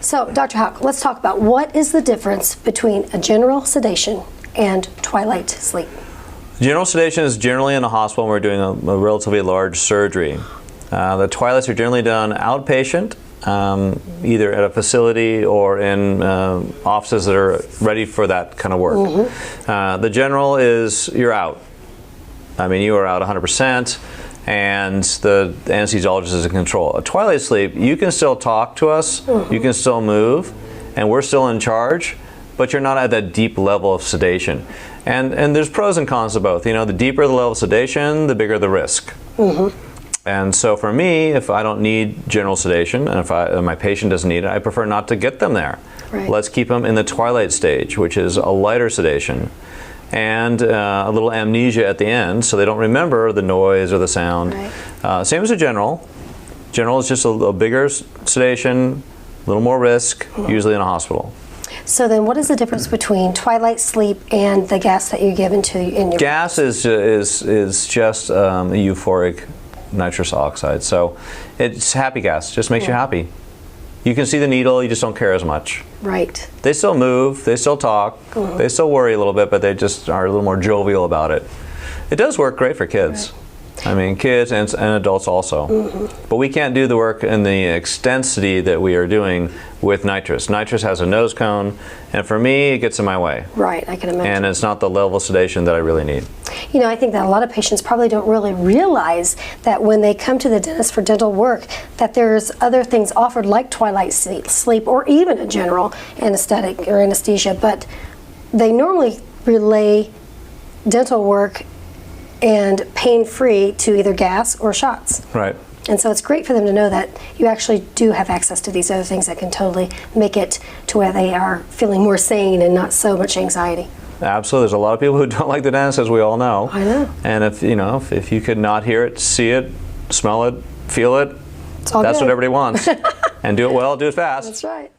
So, Dr. Hauck, let's talk about what is the difference between a general sedation and twilight sleep. General sedation is generally in a hospital when we're doing a relatively large surgery. The twilights are generally done outpatient, either at a facility or in offices that are ready for that kind of work. The general is you're out. I mean, you are out 100%, and the anesthesiologist is in control. A twilight sleep, you can still talk to us, you can still move, and we're still in charge, but you're not at that deep level of sedation. And there's pros and cons to both. You know, the deeper the level of sedation, the bigger the risk. And so for me, if I don't need general sedation, and if my patient doesn't need it, I prefer not to get them there. Right. Let's keep them in the twilight stage, which is a lighter sedation, and a little amnesia at the end, so they don't remember the noise or the sound. Right. Same as a general. General is just a bigger sedation, a little more risk, usually in a hospital. So then what is the difference between twilight sleep and the gas that you give in your gas is just a euphoric nitrous oxide, so it's happy gas, just makes you happy. You can see the needle, you just don't care as much. Right. They still move, they still talk, they still worry a little bit, but they just are a little more jovial about it. It does work great for kids. Right. I mean, kids and adults also. But we can't do the work in the extensity that we are doing with nitrous. Nitrous has a nose cone, and for me, it gets in my way. Right, I can imagine. And it's not the level of sedation that I really need. You know, I think that a lot of patients probably don't really realize that when they come to the dentist for dental work, that there's other things offered like twilight sleep or even a general anesthetic or anesthesia, but they normally relay dental work and pain-free to either gas or shots. Right. And so it's great for them to know that you actually do have access to these other things that can totally make it to where they are feeling more sane and not so much anxiety. Absolutely. There's a lot of people who don't like the dentist, as we all know. I know. And if you could not hear it, see it, smell it, feel it, It's all that's good. what everybody wants. And do it well, do it fast. That's right.